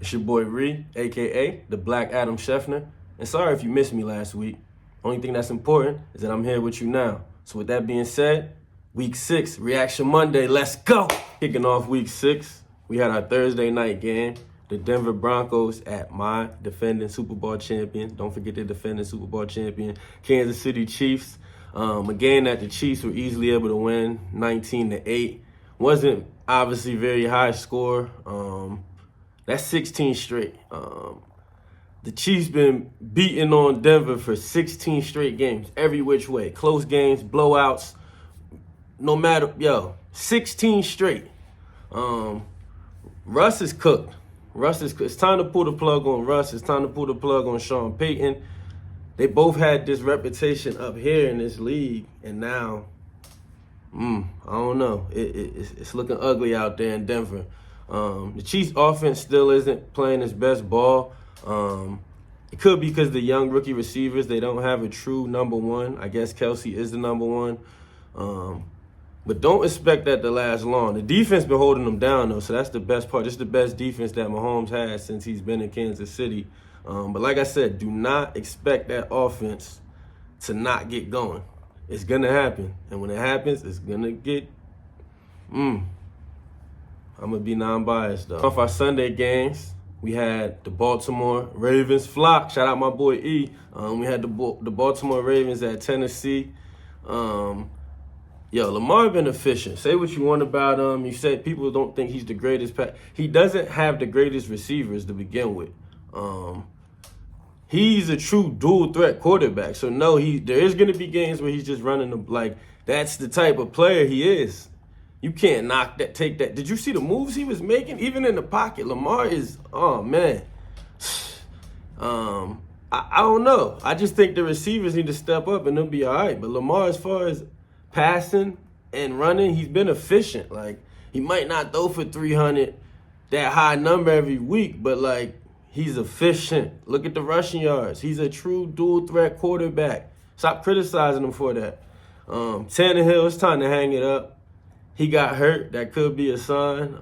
It's your boy Ree, aka the Black Adam Schefter. And sorry if you missed me last week. Only thing that's important is that I'm here with you now. So with that being said, week 6, Reaction Monday, let's go! Kicking off week 6, we had our Thursday night game. The Denver Broncos at my defending Super Bowl champion. Don't forget the defending Super Bowl champion, Kansas City Chiefs. A game that the Chiefs were easily able to win, 19-8. Wasn't obviously very high score. That's 16 straight. The Chiefs been beating on Denver for 16 straight games, every which way. Close games, blowouts, no matter, 16 straight. Russ is cooked. It's time to pull the plug on Russ. It's time to pull the plug on Sean Payton. They both had this reputation up here in this league, and now, I don't know. It's looking ugly out there in Denver. The Chiefs' offense still isn't playing its best ball. It could be because the young rookie receivers, they don't have a true number one. I guess Kelsey is the number one. But don't expect that to last long. The defense been holding them down, though, so that's the best part. This is the best defense that Mahomes has since he's been in Kansas City. But like I said, do not expect that offense to not get going. It's going to happen. And when it happens, it's going to get, I'm going to be non-biased, though. Off our Sunday games, we had the Baltimore Ravens flock. Shout out my boy E. We had the Baltimore Ravens at Tennessee. Lamar been efficient. Say what you want about him. You said people don't think he's the greatest. He doesn't have the greatest receivers to begin with. He's a true dual threat quarterback. So no, there is going to be games where he's just running that's the type of player he is. You can't take that. Did you see the moves he was making? Even in the pocket, Lamar is, oh man. I don't know. I just think the receivers need to step up and they'll be all right. But Lamar, as far as passing and running, he's been efficient. He might not throw for 300, that high number every week, but he's efficient. Look at the rushing yards. He's a true dual threat quarterback. Stop criticizing him for that. Tannehill, it's time to hang it up. He got hurt. That could be a sign.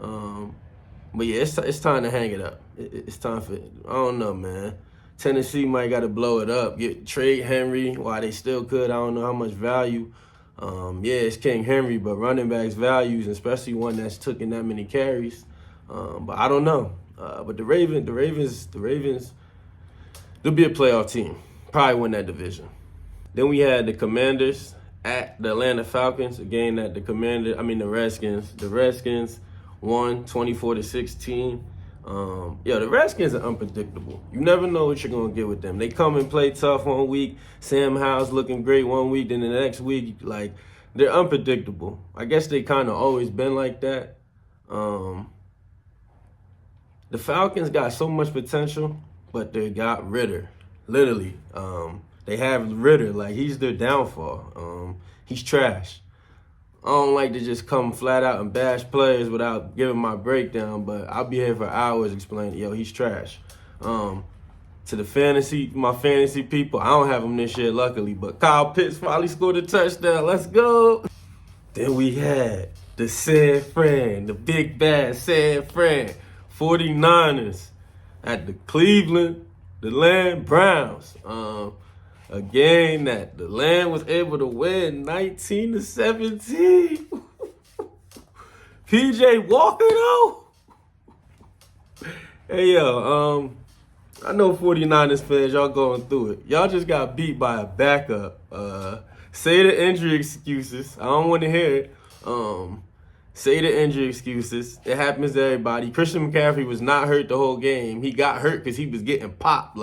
But yeah, it's time to hang it up. It's time for, I don't know, man. Tennessee might got to blow it up. Trade Henry while they still could. I don't know how much value. It's King Henry, but running backs values, especially one that's taking that many carries. But I don't know. But the Ravens, they'll be a playoff team. Probably win that division. Then we had the Commanders at the Atlanta Falcons, a game that the Redskins won 24-16. The Redskins are unpredictable. You never know what you're going to get with them. They come and play tough one week. Sam Howell's looking great one week. Then the next week, they're unpredictable. I guess they kind of always been like that. The Falcons got so much potential, but they got Ritter. Literally. They have Ritter. He's their downfall. He's trash. I don't like to just come flat out and bash players without giving my breakdown, but I'll be here for hours explaining, he's trash. To my fantasy people, I don't have him this year, luckily, but Kyle Pitts finally scored a touchdown. Let's go. Then we had the the big bad San Fran 49ers at the Cleveland Browns. A game that the Land was able to win 19-17. PJ Walker, though. Hey, I know 49ers fans, y'all going through it. Y'all just got beat by a backup. Say the injury excuses. I don't want to hear it. Say the injury excuses. It happens to everybody. Christian McCaffrey was not hurt the whole game. He got hurt because he was getting popped.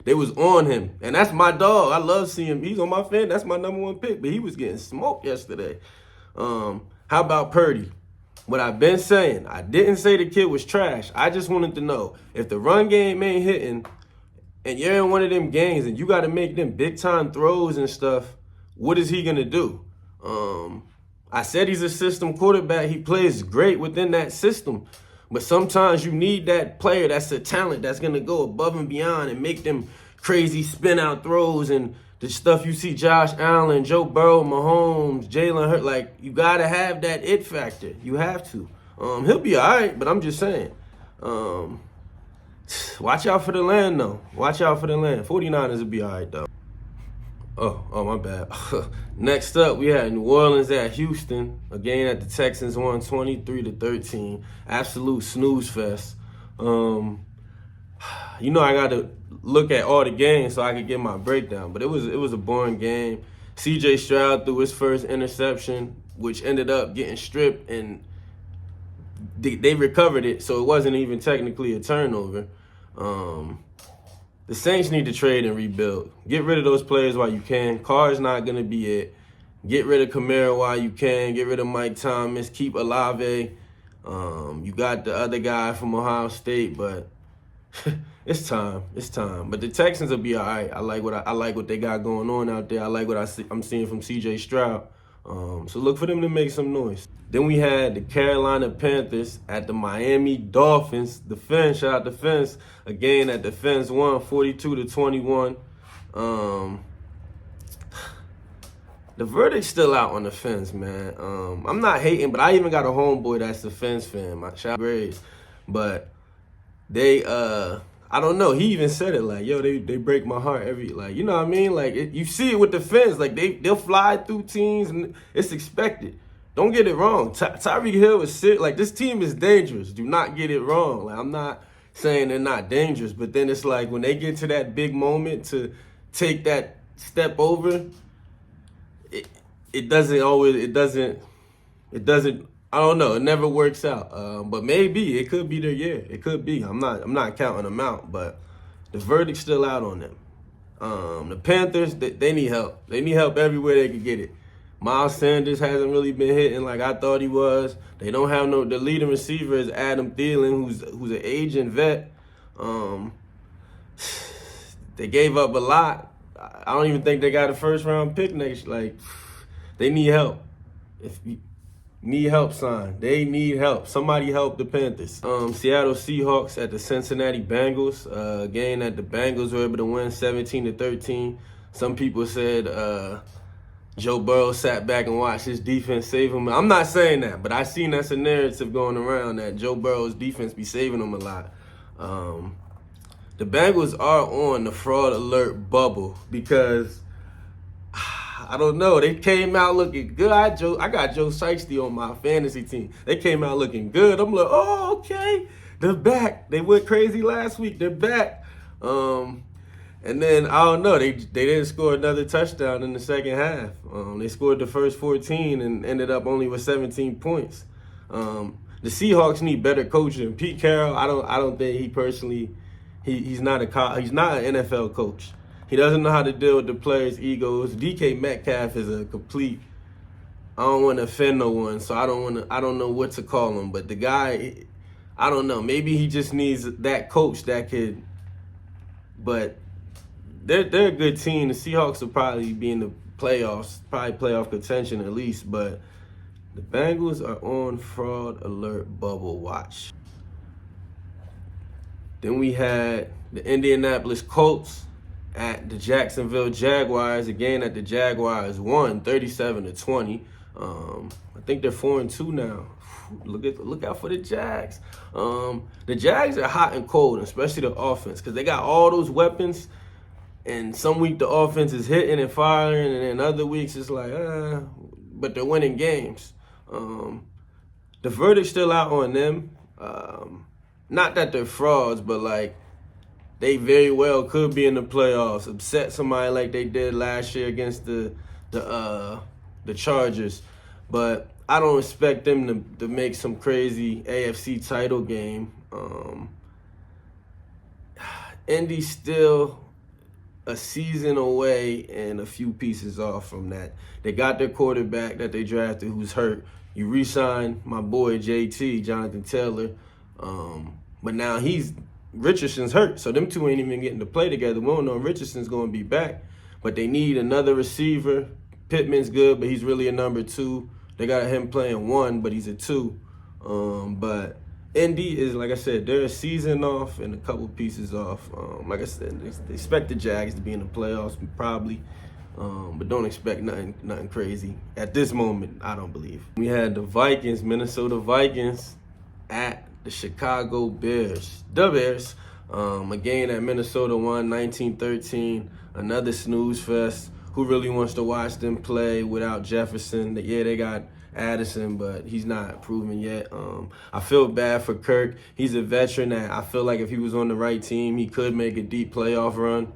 They was on him. And that's my dog. I love seeing him. He's on my fan. That's my number one pick. But he was getting smoked yesterday. How about Purdy? What I've been saying, I didn't say the kid was trash. I just wanted to know, if the run game ain't hitting and you're in one of them games and you got to make them big-time throws and stuff, what is he going to do? I said he's a system quarterback. He plays great within that system. But sometimes you need that player that's a talent that's going to go above and beyond and make them crazy spin-out throws and the stuff you see Josh Allen, Joe Burrow, Mahomes, Jalen Hurts. You got to have that it factor. You have to. He'll be all right, but I'm just saying. Watch out for the land, though. Watch out for the land. 49ers will be all right, though. Oh, my bad. Next up, we had New Orleans at Houston. A game that the Texans won 23-13. Absolute snooze fest. You know I got to look at all the games so I could get my breakdown. But it was a boring game. C.J. Stroud threw his first interception, which ended up getting stripped, and they recovered it, so it wasn't even technically a turnover. The Saints need to trade and rebuild. Get rid of those players while you can. Carr's not going to be it. Get rid of Kamara while you can. Get rid of Mike Thomas. Keep Olave. You got the other guy from Ohio State, but it's time. It's time. But the Texans will be all right. I like what they got going on out there. I like what I'm seeing from C.J. Stroud. So look for them to make some noise. Then we had the Carolina Panthers at the Miami Dolphins. The Fins, shout out the Fins. A game that the Fins won 42-21. The verdict's still out on the Fins, man. I'm not hating, but I even got a homeboy that's the Fins fan. My shout out Graves. But they, I don't know. He even said it like, yo, they break my heart every, like, you know what I mean? Like, you see it with the Fins. Like, they'll fly through teams, and it's expected. Don't get it wrong. Tyreek Hill is sick. Like, this team is dangerous. Do not get it wrong. Like, I'm not saying they're not dangerous, but then it's like when they get to that big moment to take that step over, it doesn't, I don't know. It never works out. But maybe it could be their year. It could be. I'm not counting them out, but the verdict's still out on them. The Panthers, they need help. They need help everywhere they can get it. Miles Sanders hasn't really been hitting like I thought he was. They don't have the leading receiver is Adam Thielen, who's an aging vet. They gave up a lot. I don't even think they got a first round pick next. Like, they need help. If you need help, son. They need help. Somebody help the Panthers. Seattle Seahawks at the Cincinnati Bengals. A game that the Bengals were able to win 17-13. Some people said Joe Burrow sat back and watched his defense save him. I'm not saying that, but I seen that's a narrative going around that Joe Burrow's defense be saving him a lot. The Bengals are on the fraud alert bubble because I don't know. They came out looking good. I got Joe Shiesty on my fantasy team. They came out looking good. I'm like, oh, okay. They're back. They went crazy last week. They're back. And then, I don't know, they didn't score another touchdown in the second half. They scored the first 14 and ended up only with 17 points. The Seahawks need better coaching. Pete Carroll, I don't think he personally, he's not an NFL coach. He doesn't know how to deal with the players' egos. DK Metcalf is a complete, I don't want to offend no one, so I don't know what to call him. But the guy, I don't know, maybe he just needs that coach that could, but they're a good team. The Seahawks will probably be in the playoffs, probably playoff contention at least, but the Bengals are on fraud alert bubble watch. Then we had the Indianapolis Colts at the Jacksonville Jaguars, a game that the Jaguars won 37-20. I think they're 4-2 now. Look out for the Jags. The Jags are hot and cold, especially the offense, because they got all those weapons. And some week the offense is hitting and firing, and then other weeks it's like, but they're winning games. The verdict's still out on them. Not that they're frauds, but like they very well could be in the playoffs, upset somebody like they did last year against the Chargers. But I don't expect them to make some crazy AFC title game. Indy's still a season away and a few pieces off from that. They got their quarterback that they drafted who's hurt. You re-signed my boy JT, Jonathan Taylor, but now Richardson's hurt, so them two ain't even getting to play together. We don't know if Richardson's going to be back, but they need another receiver. Pittman's good, but he's really a number 2. They got him playing 1, but he's a 2. But Indy is, like I said, they're a season off and a couple pieces off. Like I said, they expect the Jags to be in the playoffs, probably, but don't expect nothing crazy. At this moment, I don't believe. We had the Minnesota Vikings, at the Chicago Bears. The Bears. A game that Minnesota won 19-13, another snooze fest. Who really wants to watch them play without Jefferson? Yeah, they got Addison, but he's not proven yet. I feel bad for Kirk. He's a veteran that I feel like if he was on the right team, he could make a deep playoff run.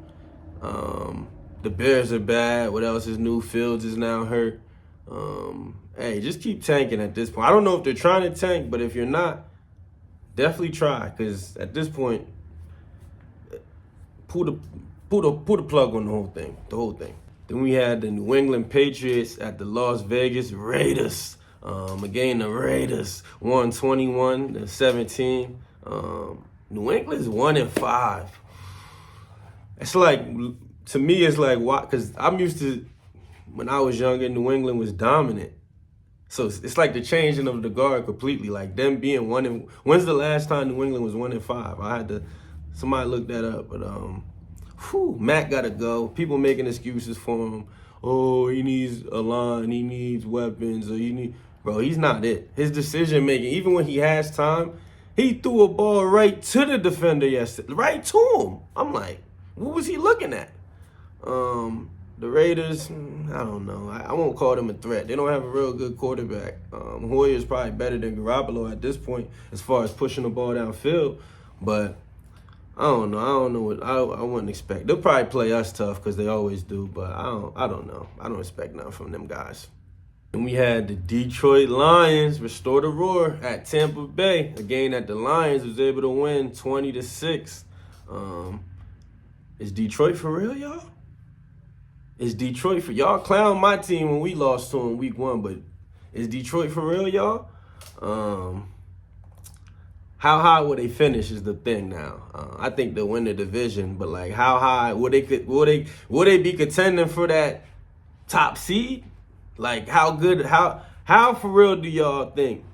The Bears are bad. What else is new? Fields is now hurt. Hey, just keep tanking at this point. I don't know if they're trying to tank, but if you're not, definitely try, because at this point, pull the plug on the whole thing. Then we had the New England Patriots at the Las Vegas Raiders. Again, the Raiders won 21-17. New England's 1-5. It's like, to me, it's like, why? Because I'm used to, when I was younger, New England was dominant. So it's like the changing of the guard completely. Like them being when's the last time New England was 1-5? Somebody look that up, but Matt gotta go. People making excuses for him. Oh, he needs a line, he needs weapons, or bro, he's not it. His decision making, even when he has time, he threw a ball right to the defender yesterday, right to him. I'm like, what was he looking at? The Raiders, I don't know. I won't call them a threat. They don't have a real good quarterback. Hoyer's probably better than Garoppolo at this point as far as pushing the ball downfield, but I don't know what I wouldn't expect. They'll probably play us tough because they always do, but I don't know. I don't expect nothing from them guys. And we had the Detroit Lions restore the roar at Tampa Bay, a game that the Lions was able to win 20-6. Is Detroit for real, y'all? Is Detroit for y'all? Clown my team when we lost to them week 1, but is Detroit for real, y'all? How high will they finish is the thing now. I think they'll win the division, but like how high will they be contending for that top seed? Like how good, how for real do y'all think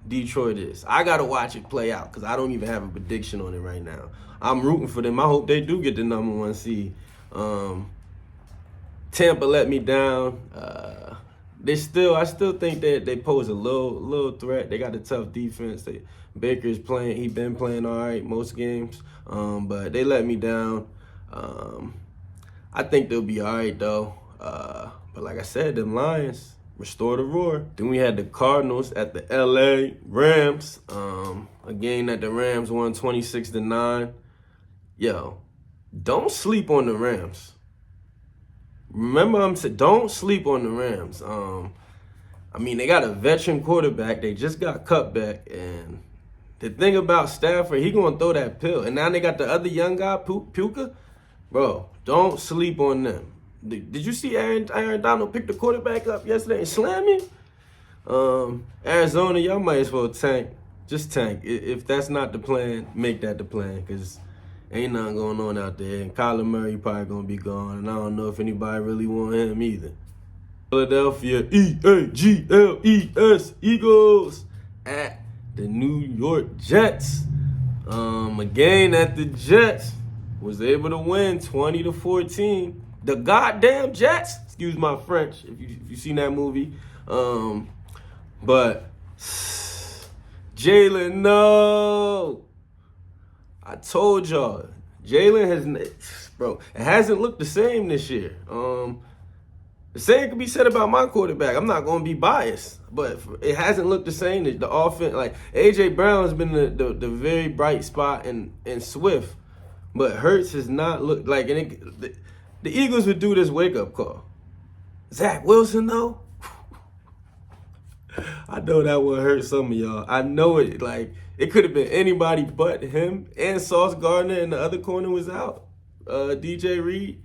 Detroit is? I gotta watch it play out because I don't even have a prediction on it right now. I'm rooting for them. I hope they do get the #1 seed. Tampa let me down. I still think that they pose a little threat. They got a tough defense. Baker's playing. He been playing all right most games, but they let me down. I think they'll be all right though. But like I said, them Lions restore the roar. Then we had the Cardinals at the LA Rams. A game that the Rams won 26-9. Yo, don't sleep on the Rams. Remember, I'm saying, don't sleep on the Rams. I mean, they got a veteran quarterback. They just got cut back. And the thing about Stafford, he going to throw that pill. And now they got the other young guy, Puka. Bro, don't sleep on them. Did you see Aaron Donald pick the quarterback up yesterday and slam him? Arizona, y'all might as well tank. Just tank. If that's not the plan, make that the plan. Because ain't nothing going on out there. And Kyler Murray probably going to be gone. And I don't know if anybody really want him either. Philadelphia, Eagles, Eagles at the New York Jets. Again at the Jets was able to win 20-14. The goddamn Jets. Excuse my French if you seen that movie. But Jalen, no. I told y'all, Jalen it hasn't looked the same this year. The same could be said about my quarterback. I'm not going to be biased, but it hasn't looked the same. The offense, like A.J. Brown has been the very bright spot in Swift, but Hurts has not looked like. And the Eagles would do this wake-up call. Zach Wilson, though, I know that would hurt some of y'all. I know it. Like, it could have been anybody but him, and Sauce Gardner in the other corner was out. DJ Reed.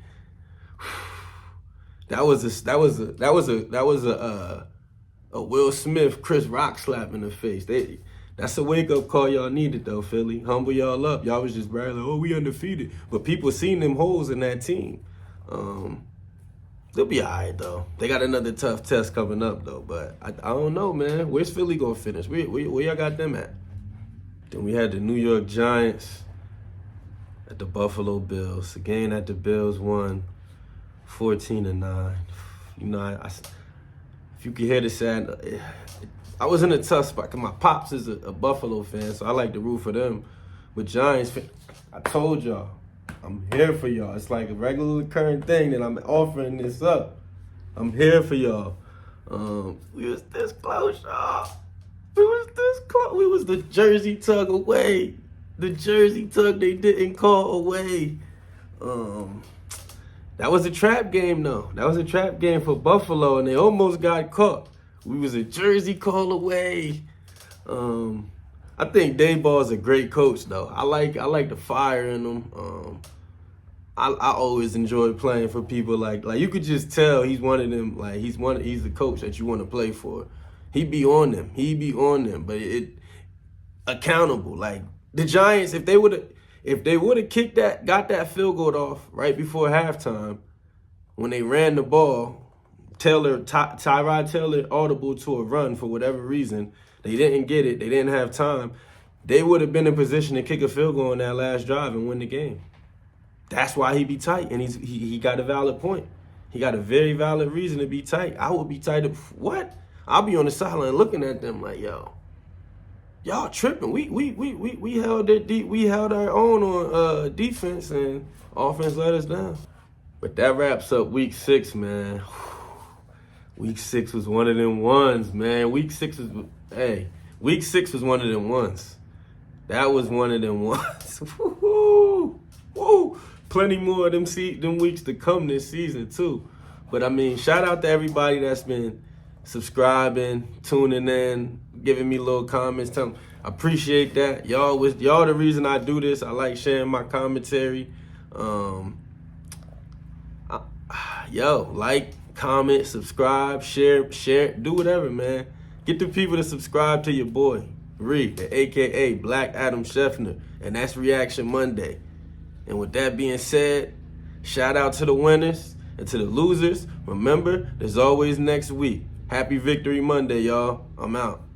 That was a Will Smith, Chris Rock slap in the face. That's a wake-up call y'all needed, though, Philly. Humble y'all up. Y'all was just bragging, oh, we undefeated. But people seen them holes in that team. They'll be all right, though. They got another tough test coming up, though. But I don't know, man. Where's Philly going to finish? Where y'all got them at? Then we had the New York Giants at the Buffalo Bills. A game that the Bills won 14-9. You know, if you could hear the sound, I was in a tough spot because my pops is a Buffalo fan, so I like to root for them. But Giants, I told y'all, I'm here for y'all. It's like a regular recurring thing that I'm offering this up. I'm here for y'all. We was this close, y'all. We was this close. We was the Jersey tug away. The Jersey tug they didn't call away. That was a trap game, though. That was a trap game for Buffalo, and they almost got caught. We was a Jersey call away. I think Daboll is a great coach, though. I like the fire in him. I always enjoy playing for people like you could just tell he's one of them. Like he's the coach that you want to play for. He be on them. But it accountable. Like the Giants, if they would have got that field goal off right before halftime, when they ran the ball, Tyrod Taylor audible to a run for whatever reason. They didn't get it. They didn't have time. They would have been in position to kick a field goal on that last drive and win the game. That's why he be tight, and he got a valid point. He got a very valid reason to be tight. I would be tight. What? I'll be on the sideline looking at them like, yo, y'all tripping. We held it deep. We held our own on defense, and offense let us down. But that wraps up week 6, man. Week 6 was one of them ones, man. Week 6 was one of them ones. That was one of them ones. Woo-hoo. Woo. Plenty more of them weeks to come this season, too. But, I mean, shout out to everybody that's been subscribing, tuning in, giving me little comments. I appreciate that. Y'all the reason I do this. I like sharing my commentary. Like, comment, subscribe, share, do whatever, man. Get the people to subscribe to your boy, REE, the AKA Black Adam Schefter, and that's Reaction Monday. And with that being said, shout out to the winners and to the losers. Remember, there's always next week. Happy Victory Monday, y'all. I'm out.